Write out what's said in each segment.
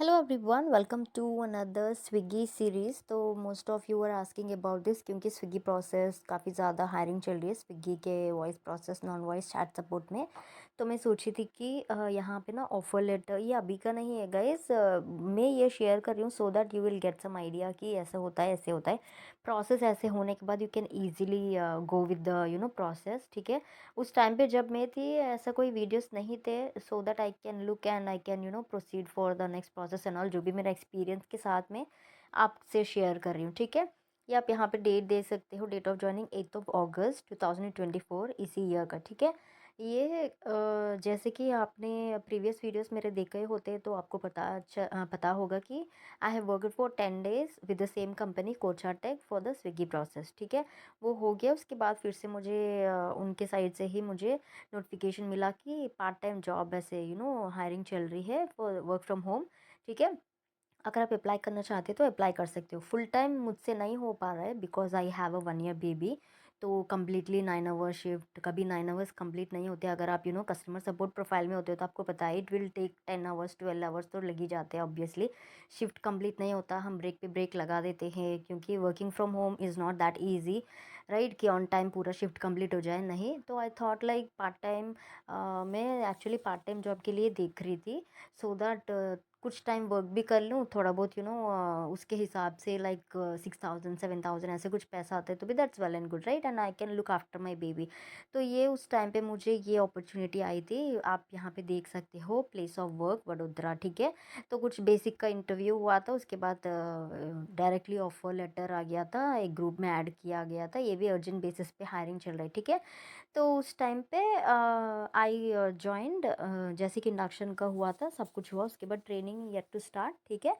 Hello everyone, welcome to another Swiggy series। तो most of you are asking about this क्योंकि Swiggy process काफ़ी ज़्यादा hiring चल रही है स्विगी के voice process non voice chat support में। तो मैं सोची थी कि यहाँ पे ना ऑफ़र लेटर ये अभी का नहीं है गाइस, मैं ये शेयर कर रही हूँ so that you will get some idea कि ऐसा होता है ऐसे होता है। प्रोसेस ऐसे होने के बाद you can easily go with the process, ठीक है। उस टाइम पे जब मैं थी ऐसा कोई वीडियोस नहीं थे, so that I can look and I can proceed for the next process and all, जो भी मेरा एक्सपीरियंस के साथ में आपसे शेयर कर रही हूँ, ठीक है। या आप यहाँ पे डेट दे सकते हो, डेट ऑफ ज्वाइनिंग 8 अगस्त 2024 इसी ईयर का, ठीक है। ये जैसे कि आपने प्रीवियस वीडियोस मेरे देखे होते तो आपको पता होगा कि I have worked for 10 days with the same company कोचा tech for the Swiggy process, ठीक है। वो हो गया, उसके बाद फिर से मुझे उनके साइड से ही मुझे नोटिफिकेशन मिला कि पार्ट टाइम जॉब ऐसे हायरिंग चल रही है फॉर वर्क फ्रॉम होम, ठीक है। अगर आप अप्लाई करना चाहते हो तो अप्लाई कर सकते हो। फुल टाइम मुझसे नहीं हो पा रहा है because I have a 1 year baby. तो कम्प्लीटली 9 आवर शिफ्ट, कभी 9 आवर्स कंप्लीट नहीं होते। अगर आप कस्टमर सपोर्ट प्रोफाइल में होते हो तो आपको पता है it will take 10 hours 12 hours तो लग ही जाते हैं ऑब्वियसली। शिफ्ट कंप्लीट नहीं होता, हम ब्रेक पे ब्रेक लगा देते हैं क्योंकि working from home is not that easy, right, कि ऑन टाइम पूरा शिफ्ट कंप्लीट हो जाए, नहीं। तो I thought like part time, मैं एक्चुअली पार्ट टाइम जॉब के लिए देख रही थी सो दैट कुछ टाइम वर्क भी कर लूँ थोड़ा बहुत, उसके हिसाब से लाइक 6,000 7,000 ऐसे कुछ पैसा आता है तो भी that's well and good, right, and I can look after my baby. तो ये उस टाइम पे मुझे ये अपॉर्चुनिटी आई थी। आप यहाँ पे देख सकते हो, प्लेस ऑफ वर्क वडोदरा, ठीक है। तो कुछ बेसिक का इंटरव्यू हुआ था, उसके बाद डायरेक्टली ऑफर लेटर आ गया था, एक ग्रुप में ऐड किया गया था। ये भी अर्जेंट बेसिस पे हायरिंग चल रही है, ठीक है। तो उस टाइम पे आई जॉइंड, जैसे कि इंडक्शन का हुआ था, सब कुछ हुआ, उसके बाद ट्रेनिंग येट टू स्टार्ट, ठीक है।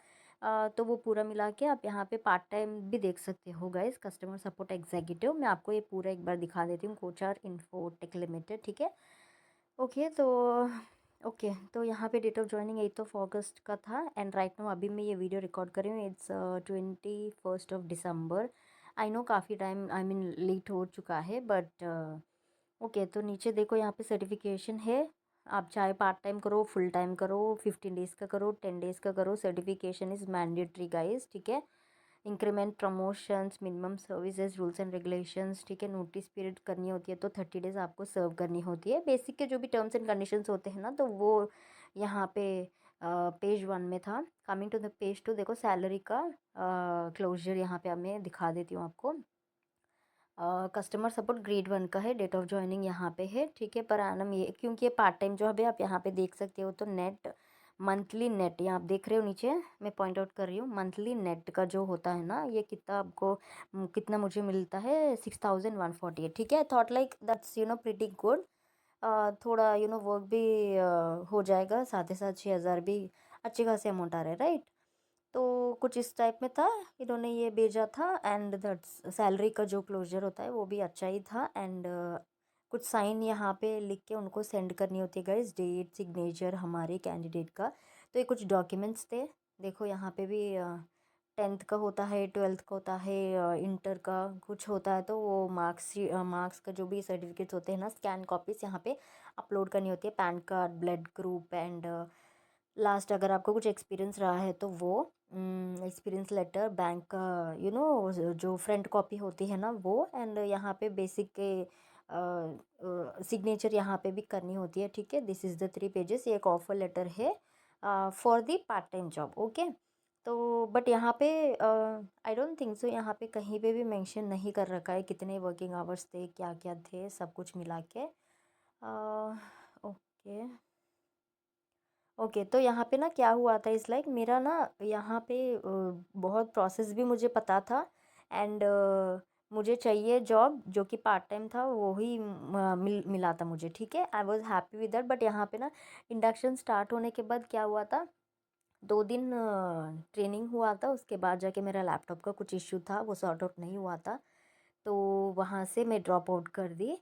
तो वो पूरा मिला के आप यहाँ पे पार्ट टाइम भी देख सकते हो गाइस, कस्टमर सपोर्ट एग्जीक्यूटिव। मैं आपको ये पूरा एक बार दिखा देती हूँ, कोचार इन्फोटेक लिमिटेड, ठीक है। ओके, तो ओके, तो यहाँ पे डेट ऑफ ज्वाइनिंग 8 अगस्त का था एंड राइट नाउ अभी मैं ये वीडियो रिकॉर्ड कर रही हूँ, इट्स 21 दिसंबर। आई नो काफ़ी टाइम आई मीन लेट हो चुका है बट ओके। तो नीचे देखो, यहाँ पे सर्टिफिकेशन है। आप चाहे पार्ट टाइम करो, फुल टाइम करो, 15 डेज़ का करो, 10 डेज़ का करो, सर्टिफिकेशन इज़ मैंडेटरी गाइस, ठीक है। Increment, promotions, minimum services, rules and regulations, ठीक है। नोटिस पीरियड करनी होती है तो 30 डेज़ आपको सर्व करनी होती है। बेसिक के जो भी टर्म्स एंड कंडीशंस होते हैं ना, तो वो यहाँ पे पेज 1 में था। कमिंग टू द पेज 2, देखो सैलरी का क्लोजर यहाँ पे मैं दिखा देती हूँ आपको। कस्टमर सपोर्ट ग्रेड 1 का है, डेट ऑफ ज्वाइनिंग यहाँ पे है, ठीक है। पर एनम ये क्योंकि ये पार्ट टाइम जॉब है, आप यहाँ पे देख सकते हो। तो नेट, मंथली नेट, यहाँ आप देख रहे हो नीचे, मैं पॉइंट आउट कर रही हूँ, मंथली नेट का जो होता है ना, ये कितना आपको कितना मुझे मिलता है, 6,148, ठीक है। Thought like that's pretty good. थोड़ा वर्क भी हो जाएगा, साथ ही साथ 6,000 भी अच्छी खासी अमाउंट आ रहा है, राइट। तो कुछ इस टाइप में था, इन्होंने ये भेजा था एंड दैट्स सैलरी का जो क्लोजर होता है वो भी अच्छा ही था। एंड कुछ साइन यहाँ पे लिख के उनको सेंड करनी होती है गाइस, डेट, सिग्नेचर हमारे कैंडिडेट का। तो ये कुछ डॉक्यूमेंट्स थे, देखो यहाँ पे भी 10th का होता है, 12th का होता है, इंटर का कुछ होता है, तो वो मार्क्स का जो भी सर्टिफिकेट्स होते हैं ना, स्कैन कॉपीज यहाँ पे अपलोड करनी होती है। Pan card, blood group and last अगर आपको कुछ एक्सपीरियंस रहा है तो वो एक्सपीरियंस लेटर, बैंक का जो फ्रंट कॉपी होती है ना वो। एंड यहाँ पे बेसिक के सिग्नेचर यहाँ पे भी करनी होती है, ठीक है। This is the 3 pages. ये एक ऑफर लेटर है for the part time job, okay. तो बट यहाँ पे आई डोंट थिंक सो, यहाँ पे कहीं पे भी मेंशन नहीं कर रखा है कितने वर्किंग आवर्स थे, क्या क्या थे, सब कुछ मिला के। Okay, okay. तो यहाँ पे ना क्या हुआ था, इस लाइक मेरा ना यहाँ पे बहुत प्रोसेस भी मुझे पता था एंड मुझे चाहिए जॉब जो कि पार्ट टाइम था, वो ही मिला था मुझे, ठीक है। I was happy with that. But यहाँ पे ना इंडक्शन स्टार्ट होने के बाद क्या हुआ था, 2 दिन ट्रेनिंग हुआ था, उसके बाद जाके मेरा लैपटॉप का कुछ इश्यू था, वो सॉर्ट आउट नहीं हुआ था, तो वहाँ से मैं ड्रॉप आउट कर दी।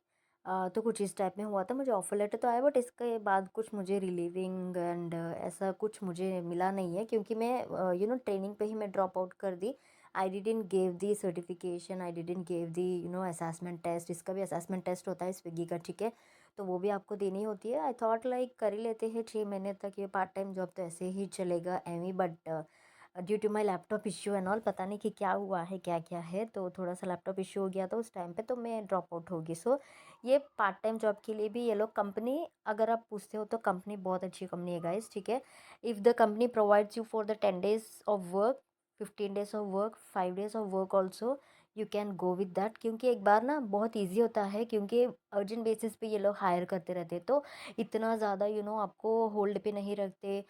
तो कुछ इस टाइप में हुआ था। मुझे ऑफर लेटर तो आया बट इसके बाद कुछ मुझे रिलीविंग एंड ऐसा कुछ मुझे मिला नहीं है क्योंकि मैं ट्रेनिंग पे ही मैं ड्रॉप आउट कर दी। I didn't give the certification, I didn't give the assessment test. इसका भी असेसमेंट टेस्ट होता है स्विगी का, ठीक है। तो वो भी आपको देनी होती है। आई थॉट लाइक कर ही लेते हैं 6 महीने तक ये पार्ट टाइम जॉब, तो ऐसे ही चलेगा एवी, but due to my laptop issue and all, पता नहीं कि क्या हुआ है, क्या क्या है, तो थोड़ा सा लैपटॉप इश्यू हो गया था उस टाइम पे, तो मैं ड्रॉप आउट होगी। सो ये पार्ट टाइम जॉब के लिए भी ये लोग कंपनी, अगर आप पूछते हो तो कंपनी बहुत अच्छी कंपनी है गाइस, ठीक है। If the company provides you for the 10 days of work, 15 days of work, 5 days of work also, you can go with that, क्योंकि एक बार ना बहुत ईजी होता है, क्योंकि अर्जेंट बेसिस पे ये लोग हायर करते रहते हैं, तो इतना ज़्यादा आपको होल्ड पे नहीं रखते।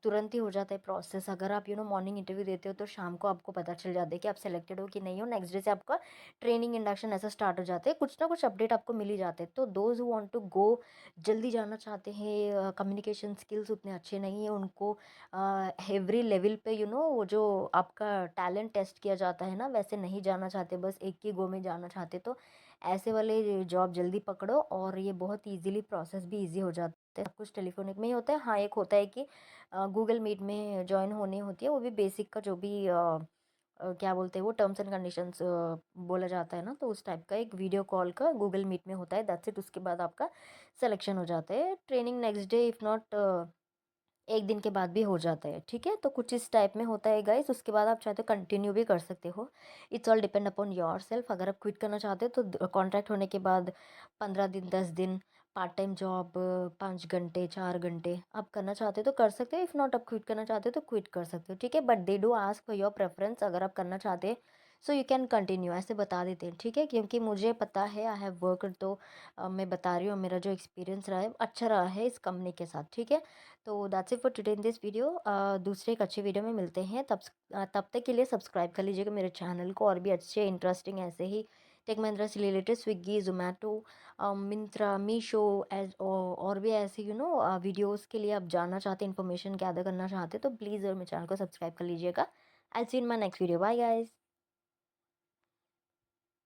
तुरंत ही हो जाता है प्रोसेस। अगर आप मॉर्निंग इंटरव्यू देते हो तो शाम को आपको पता चल जाता है कि आप सेलेक्टेड हो कि नहीं हो। नेक्स्ट डे से आपका ट्रेनिंग इंडक्शन ऐसा स्टार्ट हो जाते हैं, कुछ ना कुछ अपडेट आपको मिल ही जाते हैं। तो those who want to go, जल्दी जाना चाहते हैं, कम्युनिकेशन स्किल्स उतने अच्छे नहीं है उनको, एवरी लेवल पे वो जो आपका टैलेंट टेस्ट किया जाता है ना, वैसे नहीं जाना चाहते, बस एक ही गो में जाना चाहते, तो ऐसे वाले जॉब जल्दी पकड़ो, और ये बहुत इजीली प्रोसेस भी इजी हो जाता है। सब कुछ टेलीफोनिक में ही होता है। हाँ, एक होता है कि गूगल मीट में ज्वाइन होनी होती है, वो भी बेसिक का जो भी क्या बोलते हैं वो टर्म्स एंड कंडीशंस बोला जाता है ना, तो उस टाइप का एक वीडियो कॉल का गूगल मीट में होता है, दैट्स इट। उसके बाद आपका सिलेक्शन हो जाता है। Training next day if not एक दिन के बाद भी हो जाता है, ठीक है। तो कुछ इस टाइप में होता है गाइस। उसके बाद आप चाहे तो कंटिन्यू भी कर सकते हो, it's all depend upon your self. अगर आप क्विट करना चाहते हो तो कॉन्ट्रैक्ट होने के बाद 15 दिन, 10 दिन, पार्ट टाइम जॉब 5 घंटे, 4 घंटे आप करना चाहते हो तो कर सकते हो। इफ़ नॉट, आप क्विट करना चाहते हो तो क्विट कर सकते हो, ठीक है। But they do ask for your preference, अगर आप करना चाहते हैं सो यू कैन कंटिन्यू, ऐसे बता देते हैं, ठीक है। क्योंकि मुझे पता है, आई हैव वर्क, तो मैं बता रही हूँ, मेरा जो एक्सपीरियंस रहा है अच्छा रहा है इस कंपनी के साथ, ठीक है। तो that's it for today in this video. दूसरे एक अच्छे वीडियो में मिलते हैं, तब तक के लिए सब्सक्राइब कर लीजिएगा मेरे चैनल को, और भी अच्छे इंटरेस्टिंग ऐसे ही टेक महिंद्रा से related, Swiggy, Zomato, Myntra, Meesho, as और भी ऐसे वीडियोस के लिए आप जानना चाहते, इन्फॉर्मेशन गैदर करना चाहते, तो प्लीज़ मेरे चैनल को सब्सक्राइब कर लीजिएगा। I see in my next video, bye guys.